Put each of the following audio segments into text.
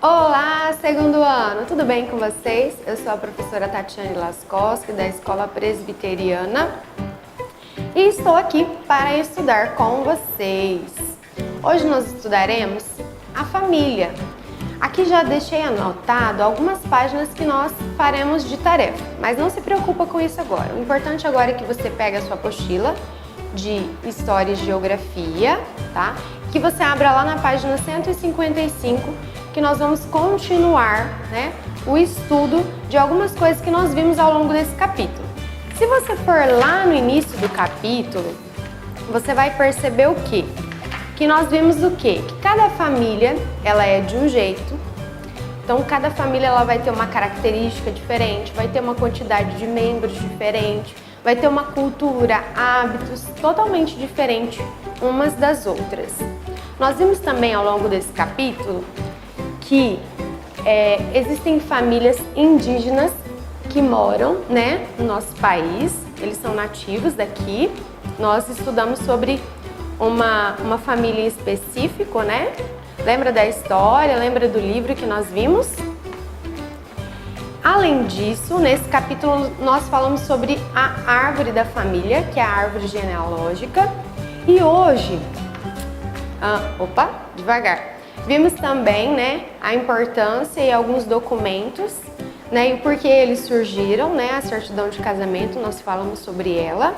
Olá, segundo ano! Tudo bem com vocês? Eu sou a professora Tatiane Laskowski, da Escola Presbiteriana, e estou aqui para estudar com vocês. Hoje nós estudaremos a família. Aqui já deixei anotado algumas páginas que nós faremos de tarefa, mas não se preocupa com isso agora. O importante agora é que você pegue a sua apostila de História e Geografia, tá? Que você abra lá na página 155, que nós vamos continuar, né, o estudo de algumas coisas que nós vimos ao longo desse capítulo. Se você for lá no início do capítulo, você vai perceber o quê? Que nós vimos o quê? Que cada família, ela é de um jeito. Então, cada família ela vai ter uma característica diferente, vai ter uma quantidade de membros diferente, vai ter uma cultura, hábitos totalmente diferentes umas das outras. Nós vimos também ao longo desse capítulo que existem famílias indígenas que moram, né, no nosso país, eles são nativos daqui. Nós estudamos sobre uma família em específico, né? Lembra da história, lembra do livro que nós vimos? Além disso, nesse capítulo nós falamos sobre a árvore da família, que é a árvore genealógica. E hoje, devagar. Vimos também, né, a importância e alguns documentos, né, e o porquê eles surgiram, né, a certidão de casamento, nós falamos sobre ela.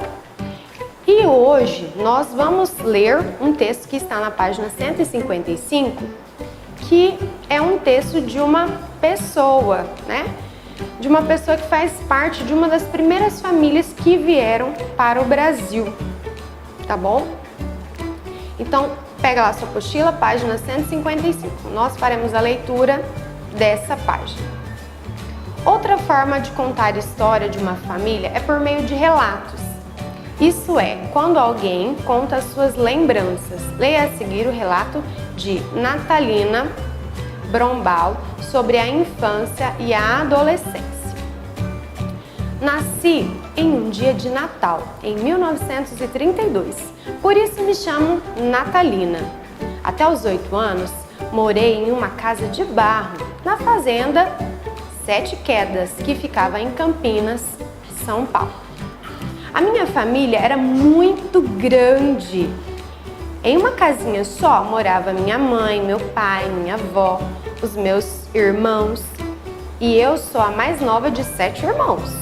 E hoje nós vamos ler um texto que está na página 155, que é um texto de uma pessoa, né, de uma pessoa que faz parte de uma das primeiras famílias que vieram para o Brasil, tá bom? Então, pega lá sua apostila, página 155. Nós faremos a leitura dessa página. Outra forma de contar a história de uma família é por meio de relatos. Isso é, quando alguém conta as suas lembranças. Leia a seguir o relato de Natalina Brombal sobre a infância e a adolescência. Nasci em um dia de Natal, em 1932. Por isso me chamo Natalina. Até os 8 anos, morei em uma casa de barro, na fazenda Sete Quedas, que ficava em Campinas, São Paulo. A minha família era muito grande. Em uma casinha só morava minha mãe, meu pai, minha avó, os meus irmãos, e eu sou a mais nova de 7 irmãos.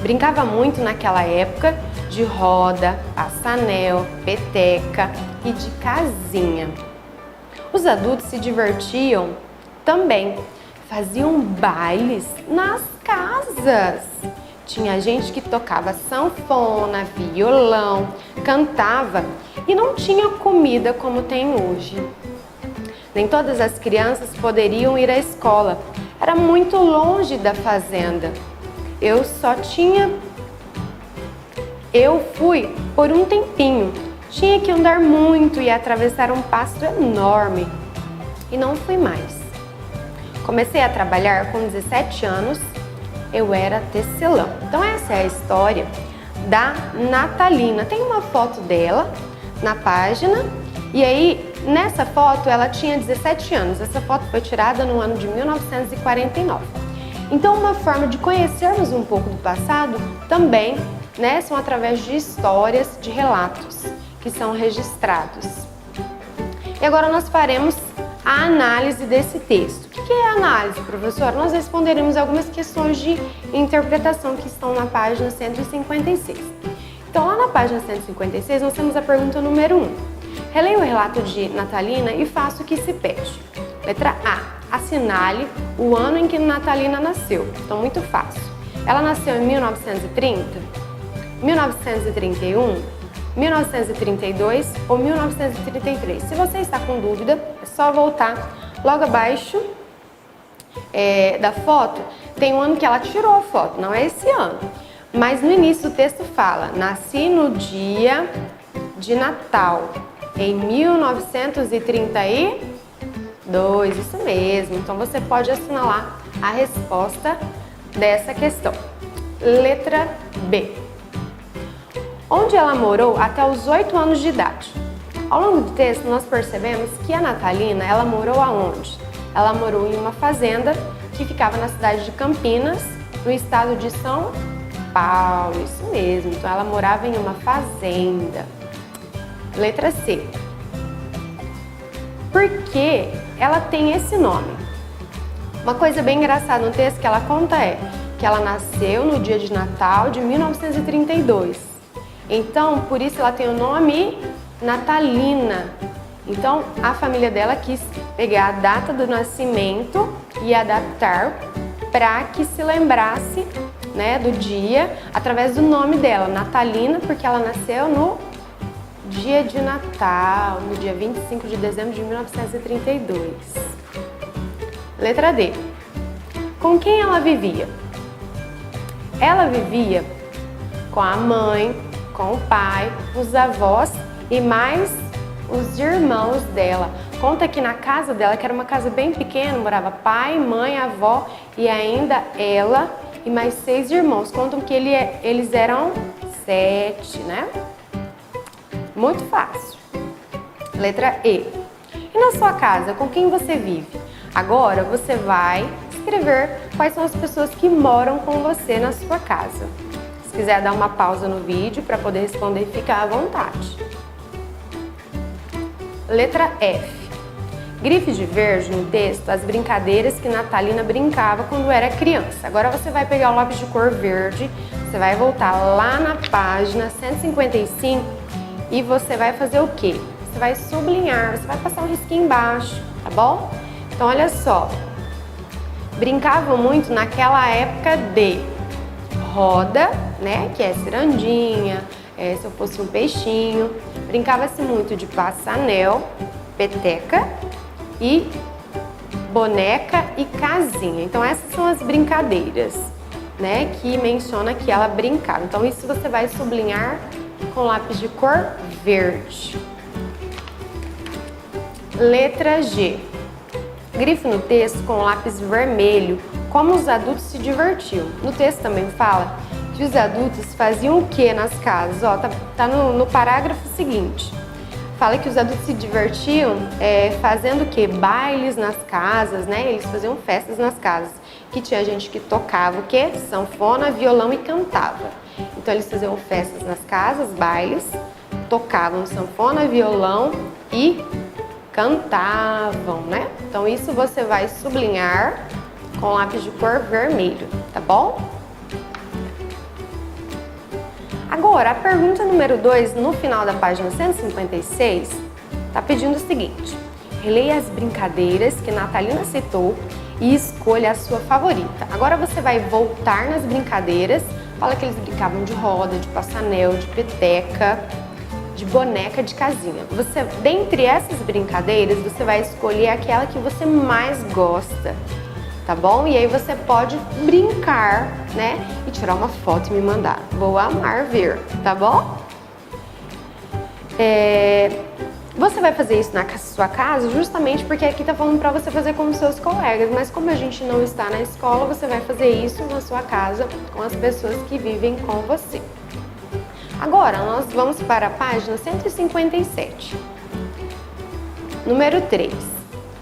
Brincava muito naquela época de roda, passanel, peteca e de casinha. Os adultos se divertiam também, faziam bailes nas casas. Tinha gente que tocava sanfona, violão, cantava e não tinha comida como tem hoje. Nem todas as crianças poderiam ir à escola, era muito longe da fazenda. Eu fui por um tempinho, tinha que andar muito e atravessar um pasto enorme e não fui mais. Comecei a trabalhar com 17 anos, eu era tecelã. Então essa é a história da Natalina. Tem uma foto dela na página e aí nessa foto ela tinha 17 anos. Essa foto foi tirada no ano de 1949. Então, uma forma de conhecermos um pouco do passado também, né, são através de histórias, de relatos que são registrados. E agora nós faremos a análise desse texto. O que é a análise, professor? Nós responderemos algumas questões de interpretação que estão na página 156. Então, lá na página 156, nós temos a pergunta número 1. Releia o relato de Natalina e faça o que se pede. Letra A. Assinale o ano em que Natalina nasceu. Então, muito fácil. Ela nasceu em 1930, 1931, 1932 ou 1933. Se você está com dúvida, é só voltar. Logo abaixo da foto tem o ano que ela tirou a foto, não é esse ano. Mas no início do texto fala: nasci no dia de Natal, em 1932. Isso mesmo. Então você pode assinalar a resposta dessa questão. Letra B. Onde ela morou até os 8 anos de idade? Ao longo do texto nós percebemos que a Natalina, ela morou aonde? ela morou em uma fazenda que ficava na cidade de Campinas, no estado de São Paulo, isso mesmo. Então ela morava em uma fazenda. Letra C. Por que ela tem esse nome? Uma coisa bem engraçada no texto que ela conta é que ela nasceu no dia de Natal de 1932. Então, por isso ela tem o nome Natalina. Então, a família dela quis pegar a data do nascimento e adaptar para que se lembrasse, né, do dia através do nome dela, Natalina, porque ela nasceu no dia de Natal, no dia 25 de dezembro de 1932. Letra D. Com quem ela vivia? Ela vivia com a mãe, com o pai, os avós e mais os irmãos dela. Conta que na casa dela, que era uma casa bem pequena, morava pai, mãe, avó e ainda ela e mais 6 irmãos. Contam que eles eram 7, né? Muito fácil. Letra E. E na sua casa, com quem você vive? Agora você vai escrever quais são as pessoas que moram com você na sua casa. Se quiser dar uma pausa no vídeo para poder responder, fica à vontade. Letra F. Grife de verde no texto as brincadeiras que Natalina brincava quando era criança. Agora você vai pegar o lápis de cor verde, você vai voltar lá na página 155 e você vai fazer o quê? Você vai sublinhar, você vai passar um risquinho embaixo, tá bom? Então olha só, brincavam muito naquela época de roda, né, que é cirandinha, se eu fosse um peixinho, brincava-se muito de passa-anel, peteca e boneca e casinha. Então essas são as brincadeiras, né, que menciona que ela brincava. Então isso você vai sublinhar com lápis de cor verde. Letra G. Grife no texto com lápis vermelho como os adultos se divertiam. No texto também fala que os adultos faziam o que nas casas? Ó, tá no parágrafo seguinte. Fala que os adultos se divertiam fazendo o que? Bailes nas casas, né? Eles faziam festas nas casas. Que tinha gente que tocava o que? Sanfona, violão e cantava. Então eles faziam festas nas casas, bailes, tocavam sanfona, violão e cantavam, né? Então isso você vai sublinhar com lápis de cor vermelho, tá bom? Agora, a pergunta número 2, no final da página 156, tá pedindo o seguinte: releia as brincadeiras que Natalina citou e escolha a sua favorita. Agora você vai voltar nas brincadeiras, fala que eles brincavam de roda, de passanel, de peteca, de boneca de casinha. Você, dentre essas brincadeiras, você vai escolher aquela que você mais gosta, tá bom? E aí você pode brincar, né? E tirar uma foto e me mandar. Vou amar ver, tá bom? Você vai fazer isso na sua casa justamente porque aqui tá falando pra você fazer com os seus colegas, mas como a gente não está na escola, você vai fazer isso na sua casa com as pessoas que vivem com você. Agora, nós vamos para a página 157. Número 3.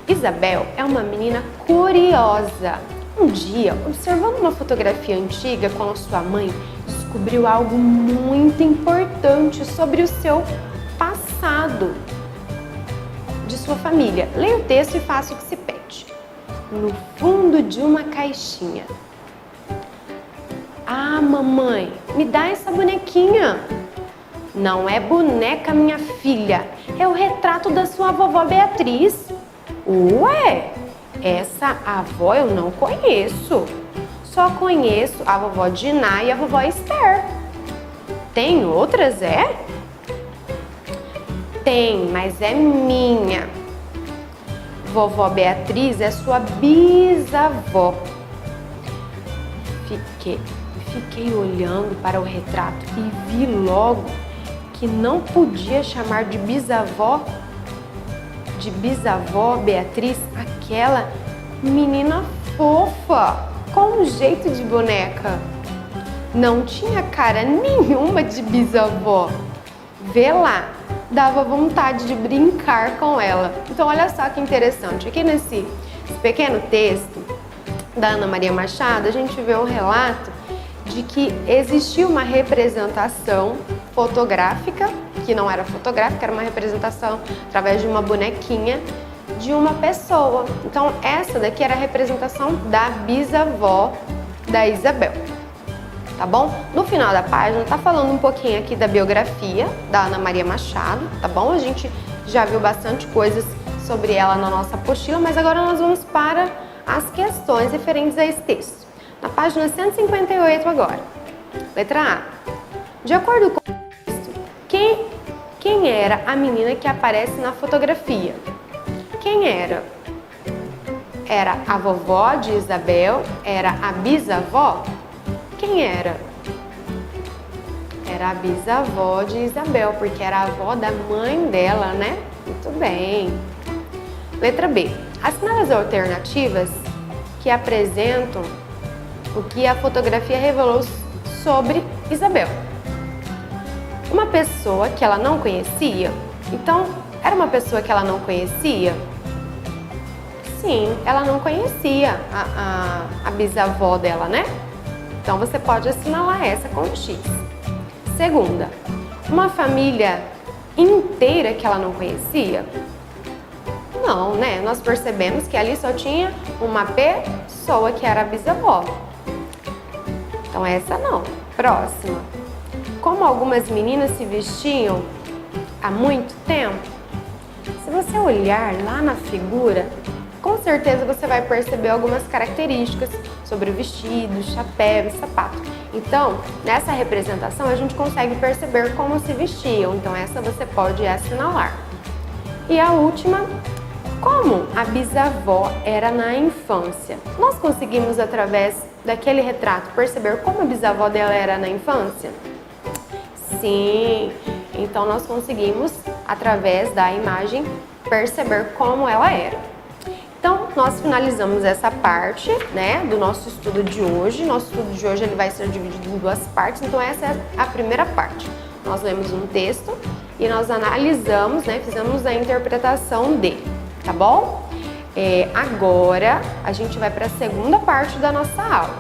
Isabel é uma menina curiosa. Um dia, observando uma fotografia antiga com a sua mãe, descobriu algo muito importante sobre o seu passado, de sua família. Leia o texto e faça o que se pede. No fundo de uma caixinha. Ah, mamãe, me dá essa bonequinha. Não é boneca, minha filha. É o retrato da sua vovó Beatriz. Ué, essa avó eu não conheço. Só conheço a vovó Diná e a vovó Esther. Tem outras, é? Tem, mas é minha. Vovó Beatriz é sua bisavó. Fiquei olhando para o retrato e vi logo que não podia chamar de bisavó Beatriz aquela menina fofa, com um jeito de boneca. Não tinha cara nenhuma de bisavó. Vê lá, dava vontade de brincar com ela. Então olha só que interessante, aqui Esse pequeno texto da Ana Maria Machado, a gente vê um relato de que existia uma representação fotográfica, que não era fotográfica, era uma representação através de uma bonequinha de uma pessoa. Então essa daqui era a representação da bisavó da Isabel, tá bom? No final da página tá falando um pouquinho aqui da biografia da Ana Maria Machado, tá bom? A gente já viu bastante coisas sobre ela na nossa apostila, mas agora nós vamos para as questões referentes a esse texto. Na página 158 agora. Letra A. De acordo com o texto, quem era a menina que aparece na fotografia? Quem era? Era a vovó de Isabel? Era a bisavó? Quem era? Era a bisavó de Isabel, porque era a avó da mãe dela, né? Muito bem. Letra B. Assinale as alternativas que apresentam o que a fotografia revelou sobre Isabel. Uma pessoa que ela não conhecia? Então, era uma pessoa que ela não conhecia? Sim, ela não conhecia a bisavó dela, né? Então, você pode assinalar essa com X. Segunda, uma família inteira que ela não conhecia? Não, né? Nós percebemos que ali só tinha uma pessoa que era a bisavó. Então essa não. Próxima. Como algumas meninas se vestiam há muito tempo? Se você olhar lá na figura, com certeza você vai perceber algumas características sobre o vestido, chapéu e sapato. Então, nessa representação a gente consegue perceber como se vestiam. Então essa você pode assinalar. E a última, como a bisavó era na infância? Nós conseguimos, através daquele retrato, perceber como a bisavó dela era na infância? Sim, então nós conseguimos, através da imagem, perceber como ela era. Então, nós finalizamos essa parte, né, do nosso estudo de hoje. Nosso estudo de hoje ele vai ser dividido em duas partes, então essa é a primeira parte. Nós lemos um texto e nós analisamos, né, fizemos a interpretação dele. Tá bom? Agora a gente vai para a segunda parte da nossa aula.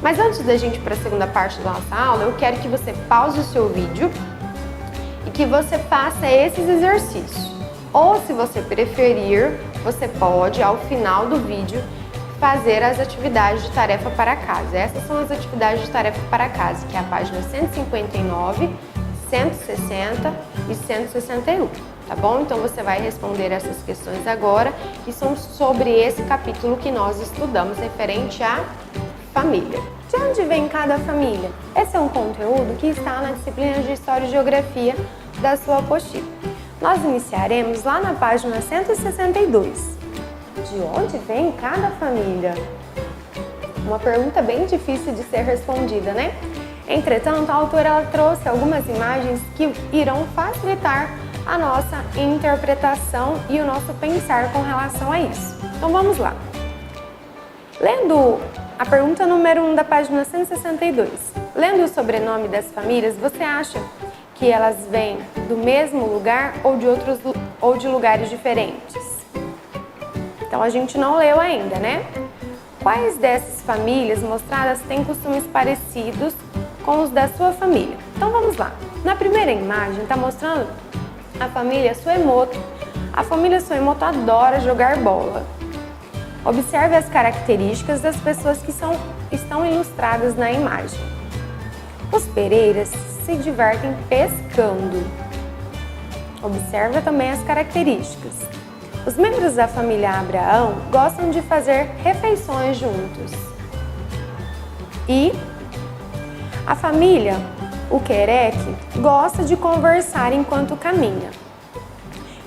Mas antes da gente ir para a segunda parte da nossa aula, eu quero que você pause o seu vídeo e que você faça esses exercícios. Ou, se você preferir, você pode, ao final do vídeo, fazer as atividades de tarefa para casa. Essas são as atividades de tarefa para casa, que é a página 159, 160 e 161. Tá bom? Então você vai responder essas questões agora, que são sobre esse capítulo que nós estudamos, referente à família. De onde vem cada família? Esse é um conteúdo que está na disciplina de História e Geografia da sua apostila. Nós iniciaremos lá na página 162. De onde vem cada família? Uma pergunta bem difícil de ser respondida, né? Entretanto, a autora ela trouxe algumas imagens que irão facilitar a nossa interpretação e o nosso pensar com relação a isso. Então vamos lá. Lendo a pergunta número 1 da página 162. Lendo o sobrenome das famílias, você acha que elas vêm do mesmo lugar ou de lugares diferentes? Então a gente não leu ainda, né? Quais dessas famílias mostradas têm costumes parecidos com os da sua família? Então vamos lá. Na primeira imagem está mostrando a família Suemoto. A família Suemoto adora jogar bola. Observe as características das pessoas que estão ilustradas na imagem. Os Pereiras se divertem pescando. Observe também as características. Os membros da família Abraão gostam de fazer refeições juntos. E a família Uquereque gosta de conversar enquanto caminha.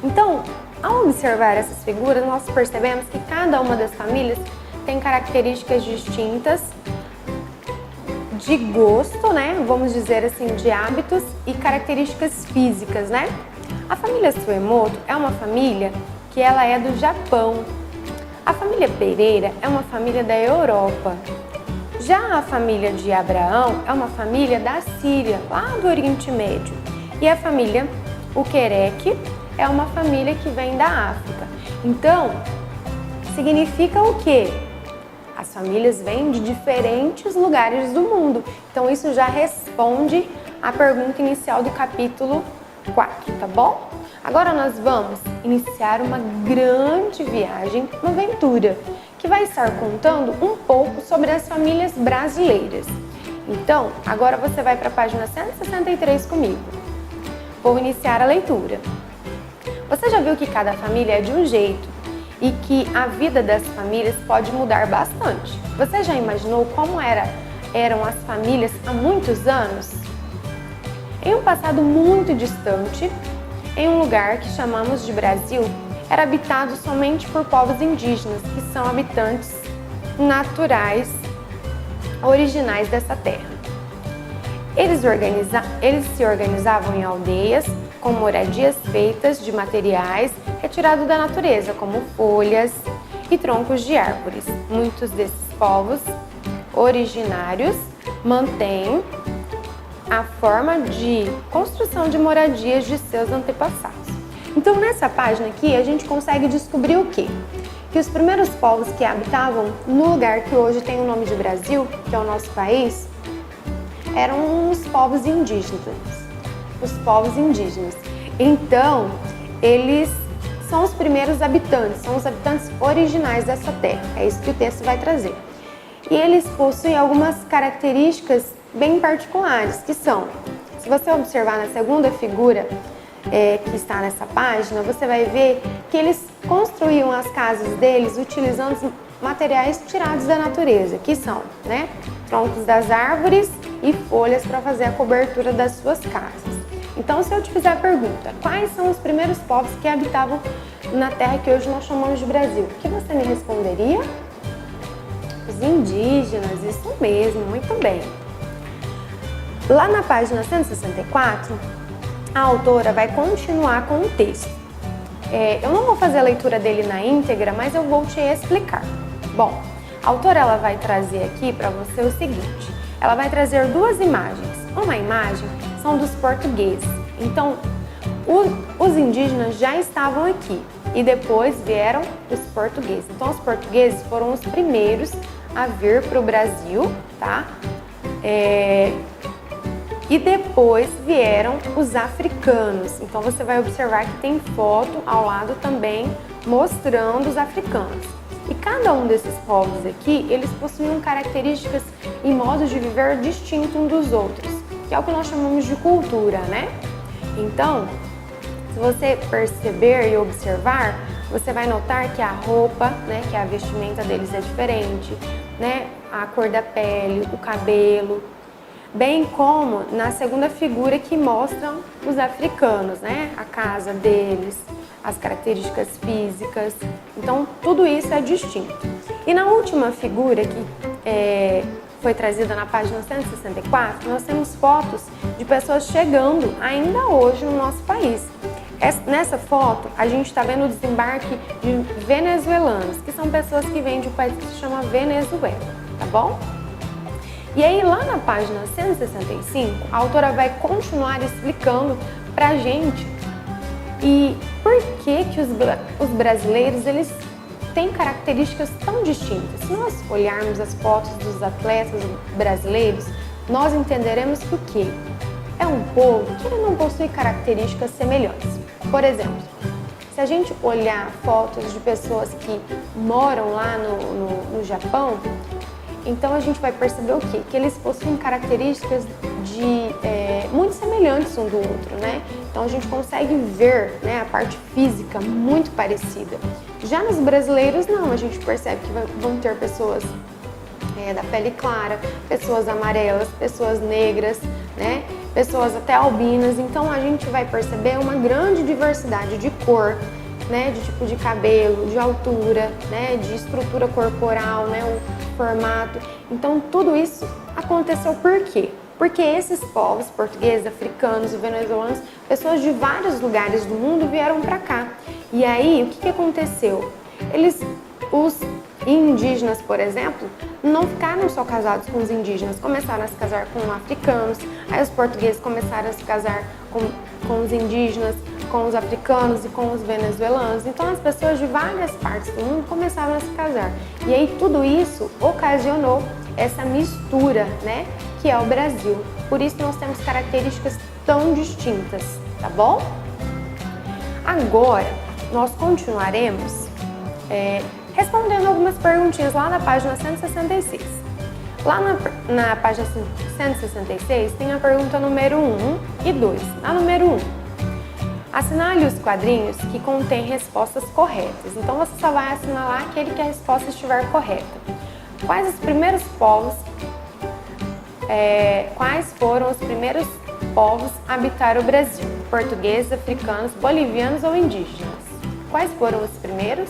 Então, ao observar essas figuras, nós percebemos que cada uma das famílias tem características distintas de gosto, né? Vamos dizer assim, de hábitos e características físicas, né? A família Suemoto é uma família que ela é do Japão. A família Pereira é uma família da Europa. Já a família de Abraão é uma família da Síria, lá do Oriente Médio. E a família Uquereque é uma família que vem da África. Então, significa o quê? As famílias vêm de diferentes lugares do mundo. Então isso já responde à pergunta inicial do capítulo 4, tá bom? Agora nós vamos iniciar uma grande viagem, uma aventura, que vai estar contando um pouco sobre as famílias brasileiras. Então, agora você vai para a página 163 comigo. Vou iniciar a leitura. Você já viu que cada família é de um jeito e que a vida das famílias pode mudar bastante? Você já imaginou como eram as famílias há muitos anos? Em um passado muito distante, em um lugar que chamamos de Brasil, era habitado somente por povos indígenas, que são habitantes naturais, originais dessa terra. Eles se organizavam em aldeias com moradias feitas de materiais retirados da natureza, como folhas e troncos de árvores. Muitos desses povos originários mantêm a forma de construção de moradias de seus antepassados. Então, nessa página aqui, a gente consegue descobrir o quê? Que os primeiros povos que habitavam no lugar que hoje tem o nome de Brasil, que é o nosso país, eram os povos indígenas. Os povos indígenas. Então, eles são os primeiros habitantes, são os habitantes originais dessa terra. É isso que o texto vai trazer. E eles possuem algumas características bem particulares, que são, se você observar na segunda figura que está nessa página, você vai ver que eles construíam as casas deles utilizando materiais tirados da natureza, que são, troncos das árvores e folhas para fazer a cobertura das suas casas. Então, se eu te fizer a pergunta, quais são os primeiros povos que habitavam na terra que hoje nós chamamos de Brasil? O que você me responderia? Os indígenas, isso mesmo, muito bem. Lá na página 164, a autora vai continuar com o texto. Eu não vou fazer a leitura dele na íntegra, mas eu vou te explicar. Bom, a autora ela vai trazer aqui para você o seguinte. Ela vai trazer duas imagens. Uma imagem são dos portugueses. Então, os indígenas já estavam aqui e depois vieram os portugueses. Então, os portugueses foram os primeiros a vir para o Brasil, tá? E depois vieram os africanos. Então você vai observar que tem foto ao lado também mostrando os africanos. E cada um desses povos aqui, eles possuíam características e modos de viver distintos uns dos outros, que é o que nós chamamos de cultura, né? Então, se você perceber e observar, você vai notar que a roupa, que a vestimenta deles é diferente, a cor da pele, o cabelo, bem como na segunda figura que mostram os africanos, a casa deles, as características físicas. Então, tudo isso é distinto. E na última figura que foi trazida na página 164, nós temos fotos de pessoas chegando ainda hoje no nosso país. Nessa foto, a gente está vendo o desembarque de venezuelanos, que são pessoas que vêm de um país que se chama Venezuela, tá bom? E aí, lá na página 165, a autora vai continuar explicando pra gente por que os brasileiros eles têm características tão distintas. Se nós olharmos as fotos dos atletas brasileiros, nós entenderemos que o quê? É um povo que ele não possui características semelhantes. Por exemplo, se a gente olhar fotos de pessoas que moram lá no Japão, então a gente vai perceber o quê? Que eles possuem características muito semelhantes um do outro, Então a gente consegue ver a parte física muito parecida. Já nos brasileiros não, a gente percebe que vão ter pessoas da pele clara, pessoas amarelas, pessoas negras, pessoas até albinas. Então a gente vai perceber uma grande diversidade de cor, de tipo de cabelo, de altura, de estrutura corporal, o formato. Então tudo isso aconteceu por quê? Porque esses povos portugueses, africanos e venezuelanos, pessoas de vários lugares do mundo vieram para cá. E aí, o que aconteceu? Os indígenas, por exemplo, não ficaram só casados com os indígenas, começaram a se casar com africanos, aí os portugueses começaram a se casar com os indígenas, com os africanos e com os venezuelanos. Então as pessoas de várias partes do mundo começaram a se casar. E aí tudo isso ocasionou essa mistura, né, que é o Brasil. Por isso nós temos características tão distintas, tá bom? Agora nós continuaremos respondendo algumas perguntinhas lá na página 166. Lá na página 166 tem a pergunta número 1 e 2. A número 1, assinale os quadrinhos que contêm respostas corretas. Então você só vai assinalar aquele que a resposta estiver correta. Quais foram os primeiros povos a habitar o Brasil? Portugueses, africanos, bolivianos ou indígenas? Quais foram os primeiros?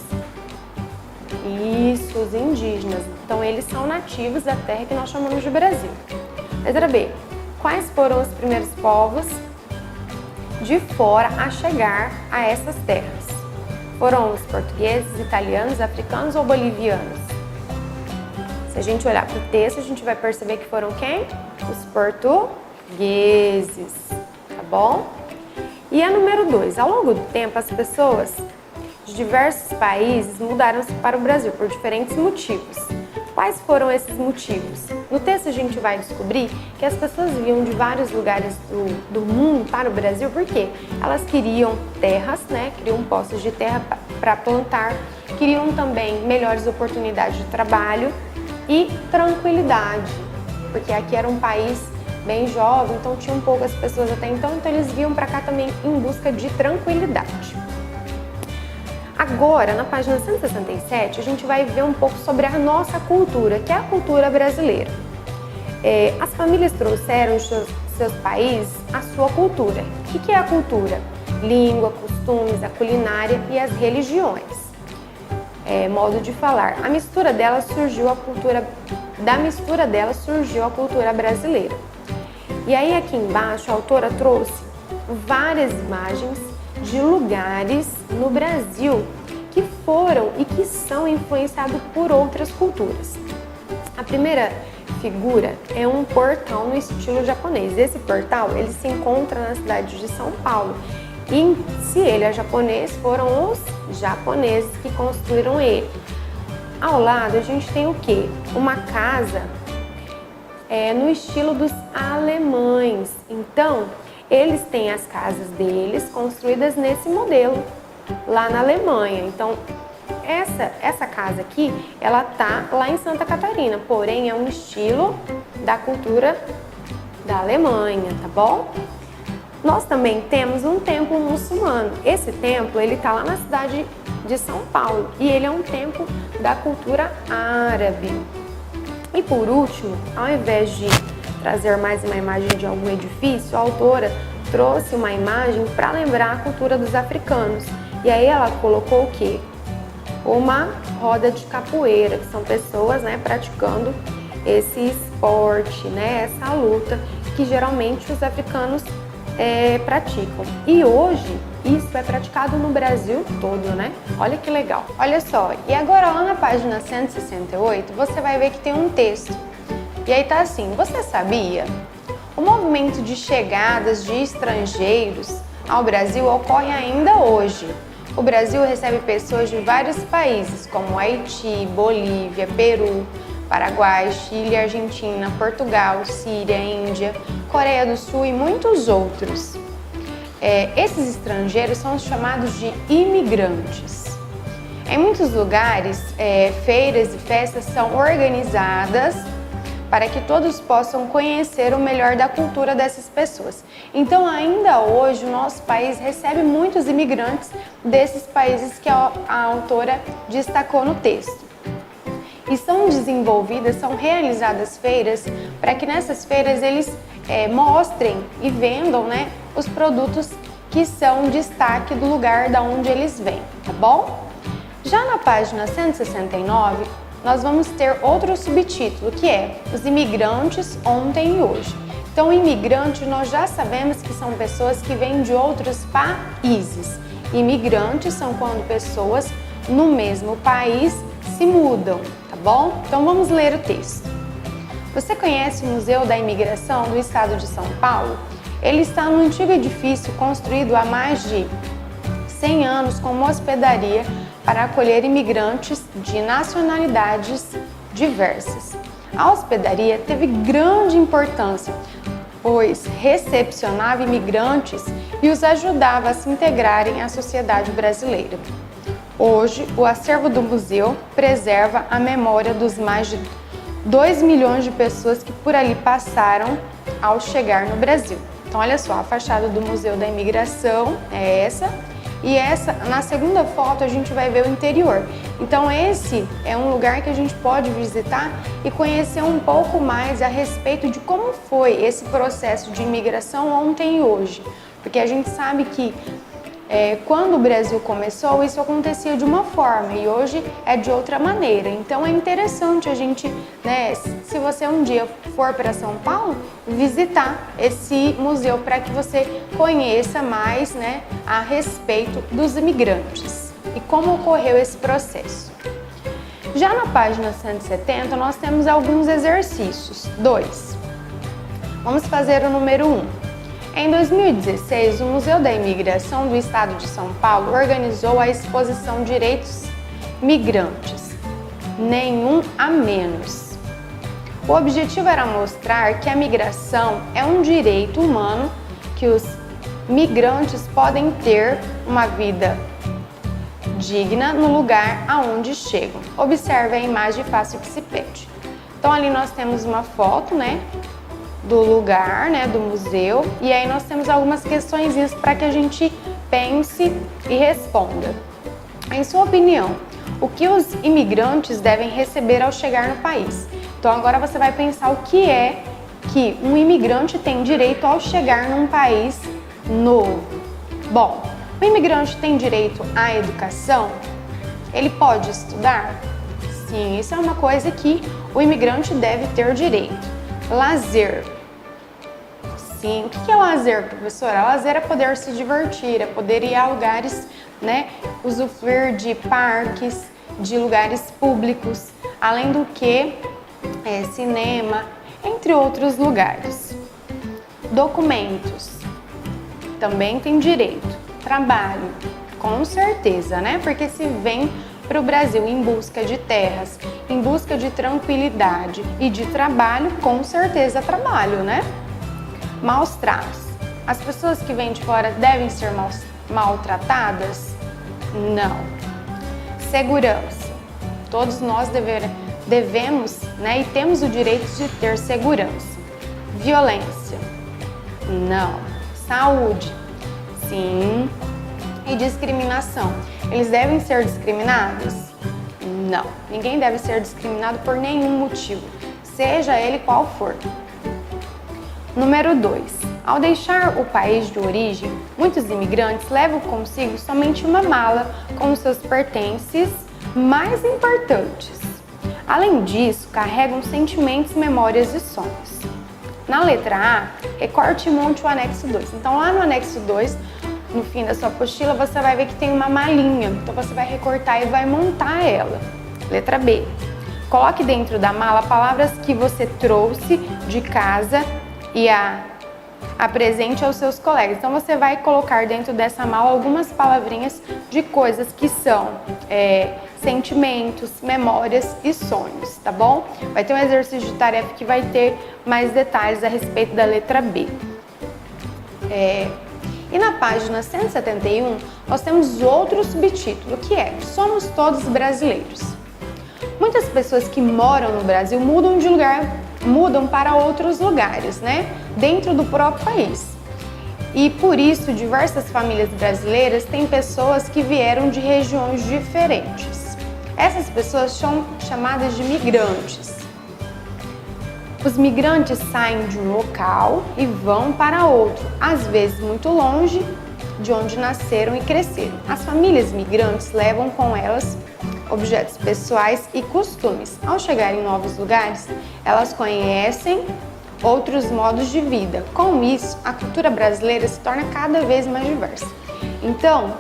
Isso, os indígenas. Então, eles são nativos da terra que nós chamamos de Brasil. Letra B. Quais foram os primeiros povos de fora a chegar a essas terras? Foram os portugueses, italianos, africanos ou bolivianos? Se a gente olhar para o texto, a gente vai perceber que foram quem? Os portugueses, tá bom? E a número 2. Ao longo do tempo, as pessoas de diversos países mudaram-se para o Brasil por diferentes motivos. Quais foram esses motivos? No texto a gente vai descobrir que as pessoas vinham de vários lugares do mundo para o Brasil porque elas queriam terras, né? Queriam postos de terra para plantar, queriam também melhores oportunidades de trabalho e tranquilidade, porque aqui era um país bem jovem, então tinham poucas pessoas até então eles vinham para cá também em busca de tranquilidade. Agora, na página 167, a gente vai ver um pouco sobre a nossa cultura, que é a cultura brasileira. As famílias trouxeram de seus países a sua cultura. O que é a cultura? Língua, costumes, a culinária e as religiões. Modo de falar. Da mistura dela surgiu a cultura brasileira. E aí aqui embaixo a autora trouxe várias imagens de lugares no Brasil que foram e que são influenciados por outras culturas. A primeira figura é um portal no estilo japonês. Esse portal ele se encontra na cidade de São Paulo. E se ele é japonês, foram os japoneses que construíram ele. Ao lado a gente tem o quê? Uma casa no estilo dos alemães. Então, eles têm as casas deles construídas nesse modelo lá na Alemanha. Então, essa casa aqui, ela tá lá em Santa Catarina, porém é um estilo da cultura da Alemanha, tá bom? Nós também temos um templo muçulmano. Esse templo, ele tá lá na cidade de São Paulo e ele é um templo da cultura árabe. E por último, ao invés de trazer mais uma imagem de algum edifício, a autora trouxe uma imagem para lembrar a cultura dos africanos. E aí ela colocou o quê? Uma roda de capoeira, que são pessoas, né, praticando esse esporte, né, essa luta que geralmente os africanos praticam. E hoje isso é praticado no Brasil todo, né? Olha que legal. Olha só, e agora lá na página 168 você vai ver que tem um texto. E aí tá assim: você sabia? O movimento de chegadas de estrangeiros ao Brasil ocorre ainda hoje. O Brasil recebe pessoas de vários países, como Haiti, Bolívia, Peru, Paraguai, Chile, Argentina, Portugal, Síria, Índia, Coreia do Sul e muitos outros. Esses estrangeiros são chamados de imigrantes. Em muitos lugares, feiras e festas são organizadas para que todos possam conhecer o melhor da cultura dessas pessoas. Então, ainda hoje, o nosso país recebe muitos imigrantes desses países que a autora destacou no texto. E são realizadas feiras para que nessas feiras eles mostrem e vendam, né, os produtos que são destaque do lugar da onde eles vêm, tá bom? Já na página 169, nós vamos ter outro subtítulo, que é Os imigrantes ontem e hoje. Então, o imigrante, nós já sabemos que são pessoas que vêm de outros países. Imigrantes são quando pessoas no mesmo país se mudam, tá bom? Então, vamos ler o texto. Você conhece o Museu da Imigração do Estado de São Paulo? Ele está num antigo edifício construído há mais de 100 anos como hospedaria para acolher imigrantes de nacionalidades diversas. A hospedaria teve grande importância, pois recepcionava imigrantes e os ajudava a se integrarem à sociedade brasileira. Hoje, o acervo do museu preserva a memória dos mais de 2 milhões de pessoas que por ali passaram ao chegar no Brasil. Então, olha só, a fachada do Museu da Imigração é essa. E na segunda foto, a gente vai ver o interior. Então, esse é um lugar que a gente pode visitar e conhecer um pouco mais a respeito de como foi esse processo de imigração ontem e hoje. Porque a gente sabe que quando o Brasil começou, isso acontecia de uma forma e hoje é de outra maneira. Então é interessante a gente, se você um dia for para São Paulo, visitar esse museu para que você conheça mais, a respeito dos imigrantes e como ocorreu esse processo. Já na página 170, nós temos alguns exercícios. 2. Vamos fazer o número 1. Em 2016, o Museu da Imigração do Estado de São Paulo organizou a exposição Direitos Migrantes, Nenhum a Menos. O objetivo era mostrar que a migração é um direito humano, que os migrantes podem ter uma vida digna no lugar aonde chegam. Observe a imagem fácil que se pede. Então ali nós temos uma foto, do lugar, do museu, e aí nós temos algumas questões para que a gente pense e responda. Em sua opinião, o que os imigrantes devem receber ao chegar no país? Então agora você vai pensar o que é que um imigrante tem direito ao chegar num país novo. Bom, o imigrante tem direito à educação? Ele pode estudar? Sim, isso é uma coisa que o imigrante deve ter direito. Lazer. Sim, o que é lazer, professora? Lazer é poder se divertir, é poder ir a lugares, usufruir de parques, de lugares públicos, além do que cinema, entre outros lugares. Documentos. Também tem direito. Trabalho, com certeza, porque se vem para o Brasil em busca de terras, em busca de tranquilidade e de trabalho, com certeza trabalho, Maus tratos. As pessoas que vêm de fora devem ser maltratadas? Não. Segurança. Todos nós devemos, e temos o direito de ter segurança. Violência? Não. Saúde? Sim. E discriminação. Eles devem ser discriminados? Não. Ninguém deve ser discriminado por nenhum motivo, seja ele qual for. Número 2. Ao deixar o país de origem, muitos imigrantes levam consigo somente uma mala com os seus pertences mais importantes. Além disso, carregam sentimentos, memórias e sonhos. Na letra A, recorte e monte o anexo 2. Então, lá no anexo 2, no fim da sua apostila, você vai ver que tem uma malinha. Então, você vai recortar e vai montar ela. Letra B. Coloque dentro da mala palavras que você trouxe de casa e apresente aos seus colegas. Então, você vai colocar dentro dessa mala algumas palavrinhas de coisas que são sentimentos, memórias e sonhos, tá bom? Vai ter um exercício de tarefa que vai ter mais detalhes a respeito da letra B. E na página 171, nós temos outro subtítulo, que é Somos Todos Brasileiros. Muitas pessoas que moram no Brasil mudam para outros lugares, dentro do próprio país. E por isso, diversas famílias brasileiras têm pessoas que vieram de regiões diferentes. Essas pessoas são chamadas de migrantes. Os migrantes saem de um local e vão para outro, às vezes muito longe de onde nasceram e cresceram. As famílias migrantes levam com elas objetos pessoais e costumes. Ao chegar em novos lugares, elas conhecem outros modos de vida. Com isso, a cultura brasileira se torna cada vez mais diversa. Então,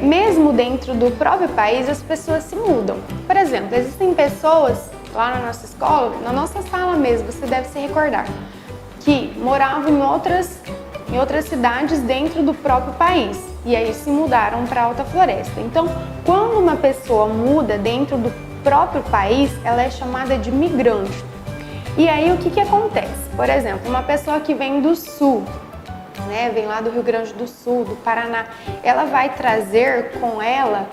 mesmo dentro do próprio país, as pessoas se mudam. Por exemplo, existem pessoas lá na nossa escola, na nossa sala mesmo, você deve se recordar, que moravam em outras cidades dentro do próprio país. e aí se mudaram para Alta Floresta. Então, quando uma pessoa muda dentro do próprio país, ela é chamada de migrante. E aí o que acontece? Por exemplo, uma pessoa que vem do sul, né, vem lá do Rio Grande do Sul, do Paraná, ela vai trazer com ela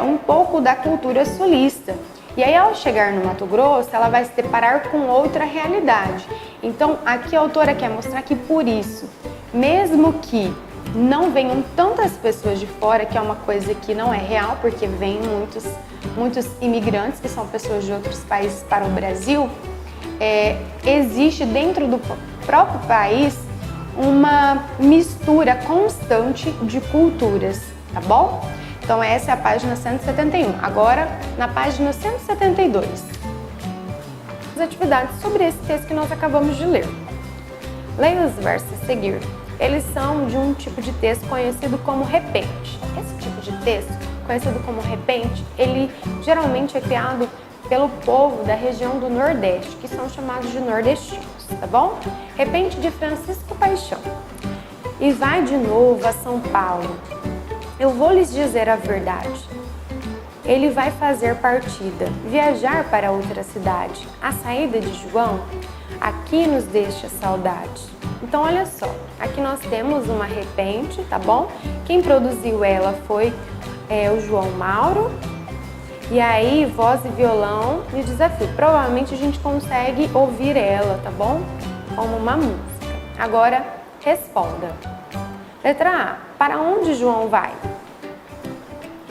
um pouco da cultura sulista. E aí, ao chegar no Mato Grosso, ela vai se deparar com outra realidade. Então, aqui a autora quer mostrar que por isso, mesmo que não venham tantas pessoas de fora, que é uma coisa que não é real, porque vêm muitos imigrantes, que são pessoas de outros países para o Brasil, existe dentro do próprio país uma mistura constante de culturas, tá bom? Então essa é a página 171. Agora, na página 172, as atividades sobre esse texto que nós acabamos de ler. Leia os versos a seguir. Eles são de um tipo de texto conhecido como repente. Esse tipo de texto, conhecido como repente, ele geralmente é criado pelo povo da região do Nordeste, que são chamados de nordestinos, tá bom? Repente de Francisco Paixão. E vai de novo a São Paulo. Eu vou lhes dizer a verdade. Ele vai fazer partida, viajar para outra cidade. A saída de João, aqui nos deixa saudade. Então, olha só, aqui nós temos uma repente, tá bom? Quem produziu ela foi o João Mauro. E aí, voz e violão de desafio. Provavelmente a gente consegue ouvir ela, tá bom? Como uma música. Agora, responda. Letra A. Para onde João vai?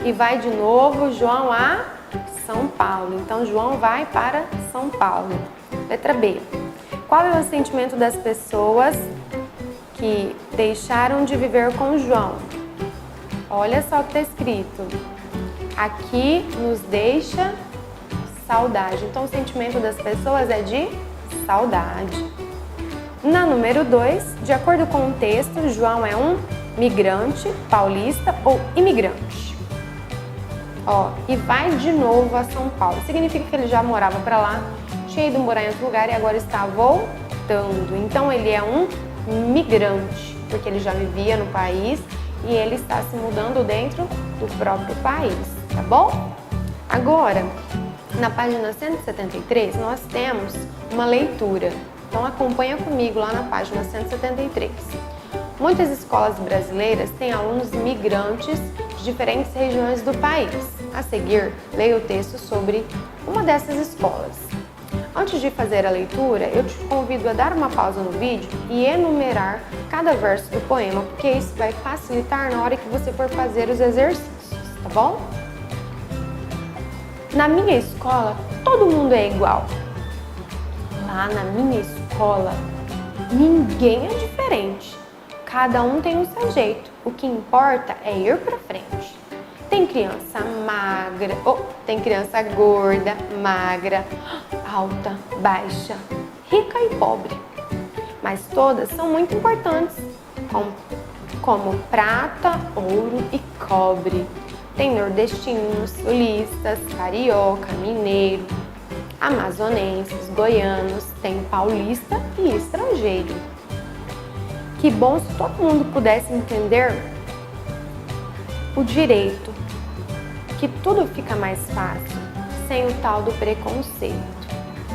E vai de novo João a São Paulo. Então, João vai para São Paulo. Letra B. Qual é o sentimento das pessoas que deixaram de viver com João? Olha só o que está escrito. Aqui nos deixa saudade. Então, o sentimento das pessoas é de saudade. Na número 2, de acordo com o texto, João é um migrante, paulista ou imigrante. Ó, e vai de novo a São Paulo. Significa que ele já morava para lá, tinha ido morar em outro lugar e agora está voltando. Então, ele é um migrante, porque ele já vivia no país e ele está se mudando dentro do próprio país, tá bom? Agora, na página 173, nós temos uma leitura. Então, acompanha comigo lá na página 173. Muitas escolas brasileiras têm alunos migrantes de diferentes regiões do país. A seguir, leia o texto sobre uma dessas escolas. Antes de fazer a leitura, eu te convido a dar uma pausa no vídeo e enumerar cada verso do poema, porque isso vai facilitar na hora que você for fazer os exercícios, tá bom? Na minha escola, todo mundo é igual. Lá na minha escola, ninguém é diferente. Cada um tem o seu jeito. O que importa é ir pra frente. Tem criança magra, tem criança gorda, magra, alta, baixa, rica e pobre. Mas todas são muito importantes, como prata, ouro e cobre. Tem nordestinos, sulistas, carioca, mineiro, amazonenses, goianos, tem paulista e estrangeiro. Que bom se todo mundo pudesse entender o direito, que tudo fica mais fácil, sem o tal do preconceito.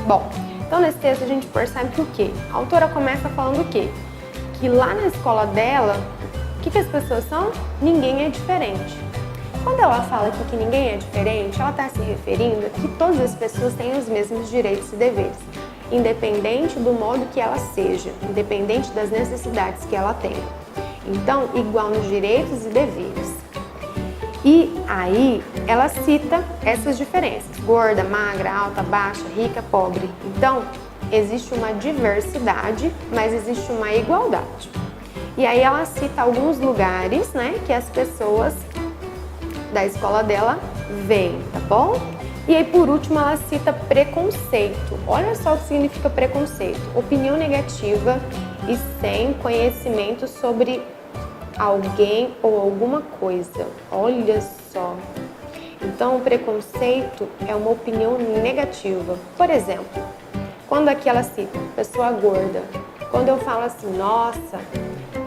Bom, então nesse texto a gente percebe que o quê? A autora começa falando o quê? Que lá na escola dela, o que as pessoas são? Ninguém é diferente. Quando ela fala aqui que ninguém é diferente, ela está se referindo a que todas as pessoas têm os mesmos direitos e deveres, independente do modo que ela seja, independente das necessidades que ela tenha. Então, igual nos direitos e deveres. E aí, ela cita essas diferenças: gorda, magra, alta, baixa, rica, pobre. Então, existe uma diversidade, mas existe uma igualdade. E aí ela cita alguns lugares, né, que as pessoas da escola dela vêm, tá bom? E aí, por último, ela cita preconceito. Olha só o que significa preconceito: opinião negativa e sem conhecimento sobre alguém ou alguma coisa. Olha só. Então, o preconceito é uma opinião negativa. Por exemplo, quando aqui ela cita pessoa gorda, quando eu falo assim, nossa,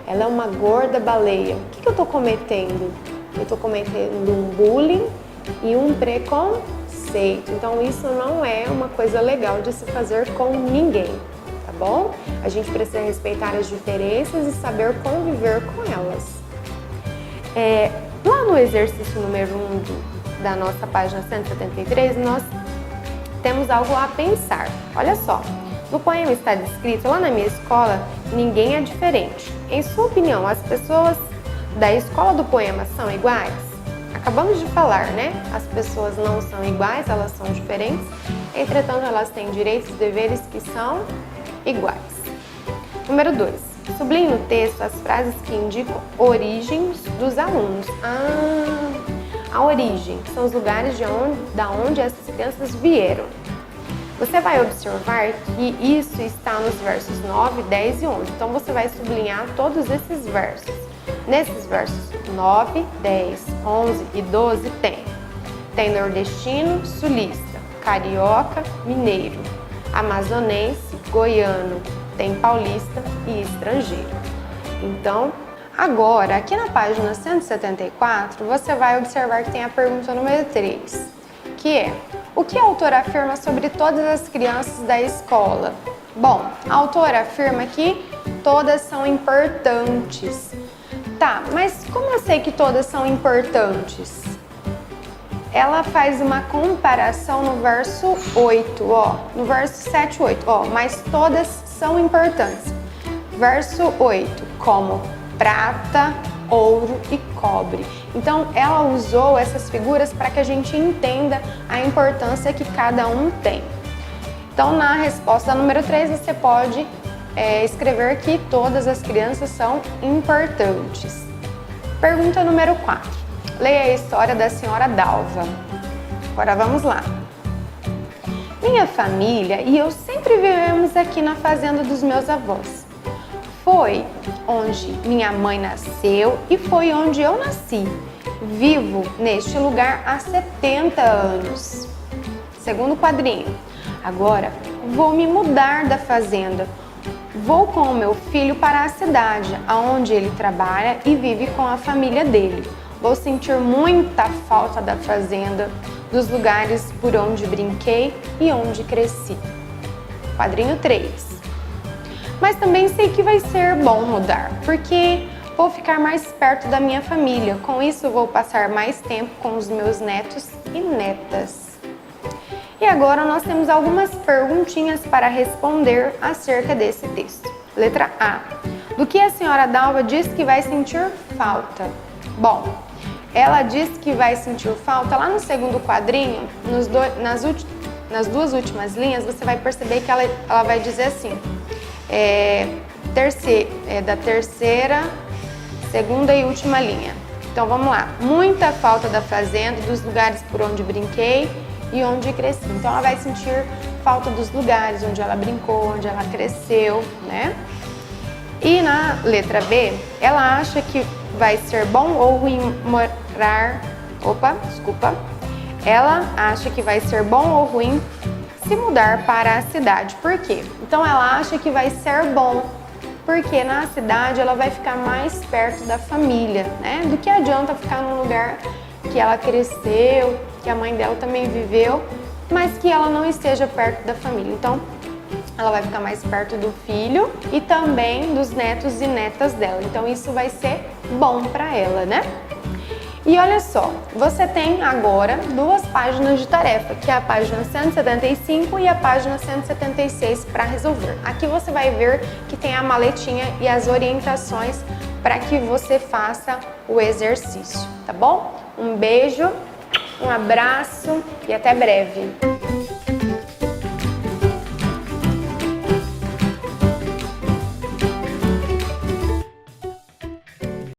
Ela é uma gorda baleia. O que eu tô cometendo? Eu tô cometendo um bullying e um preconceito. Então isso não é uma coisa legal de se fazer com ninguém, tá bom? A gente precisa respeitar as diferenças e saber conviver com elas. Lá no exercício número 1 da nossa página 173, nós temos algo a pensar. Olha só, no poema está descrito: lá na minha escola, ninguém é diferente. Em sua opinião, as pessoas da escola do poema são iguais? Acabamos de falar, né? As pessoas não são iguais, elas são diferentes. Entretanto, elas têm direitos e deveres que são iguais. Número 2. Sublinhe no texto as frases que indicam origens dos alunos. A origem são os lugares da onde essas crianças vieram. Você vai observar que isso está nos versos 9, 10 e 11. Então, você vai sublinhar todos esses versos. Nesses versos 9, 10, 11 e 12 tem nordestino, sulista, carioca, mineiro, amazonense, goiano, tem paulista e estrangeiro. Então, agora, aqui na página 174, você vai observar que tem a pergunta número 3, que é: o que a autora afirma sobre todas as crianças da escola? Bom, a autora afirma que todas são importantes. Tá, mas como eu sei que todas são importantes? Ela faz uma comparação no verso 8, ó, no verso 7 e 8, ó, mas todas são importantes. Verso 8, como prata, ouro e cobre. Então, ela usou essas figuras para que a gente entenda a importância que cada um tem. Então, na resposta número 3, você pode escrever que todas as crianças são importantes. Pergunta número 4. Leia a história da senhora Dalva. Agora vamos lá. Minha família e eu sempre vivemos aqui na fazenda dos meus avós. Foi onde minha mãe nasceu e foi onde eu nasci. Vivo neste lugar há 70 anos. Segundo quadrinho. Agora vou me mudar da fazenda. Vou com o meu filho para a cidade, onde ele trabalha e vive com a família dele. Vou sentir muita falta da fazenda, dos lugares por onde brinquei e onde cresci. Quadrinho 3. Mas também sei que vai ser bom mudar, porque vou ficar mais perto da minha família. Com isso, vou passar mais tempo com os meus netos e netas. E agora nós temos algumas perguntinhas para responder acerca desse texto. Letra A. Do que a senhora Dalva diz que vai sentir falta? Bom, ela diz que vai sentir falta lá no segundo quadrinho, nas duas últimas linhas, você vai perceber que ela vai dizer assim, da terceira, segunda e última linha. Então vamos lá. Muita falta da fazenda, dos lugares por onde brinquei e onde cresci. Então ela vai sentir falta dos lugares onde ela brincou, onde ela cresceu, né? E na letra B, ela acha que vai ser bom ou ruim morar... Ela acha que vai ser bom ou ruim se mudar para a cidade. Por quê? Então ela acha que vai ser bom, porque na cidade ela vai ficar mais perto da família, né? Do que adianta ficar num lugar que ela cresceu, que a mãe dela também viveu, mas que ela não esteja perto da família. Então, ela vai ficar mais perto do filho e também dos netos e netas dela. Então, isso vai ser bom para ela, né? E olha só, você tem agora duas páginas de tarefa, que é a página 175 e a página 176 para resolver. Aqui você vai ver que tem a maletinha e as orientações para que você faça o exercício, tá bom? Um beijo, um abraço e até breve!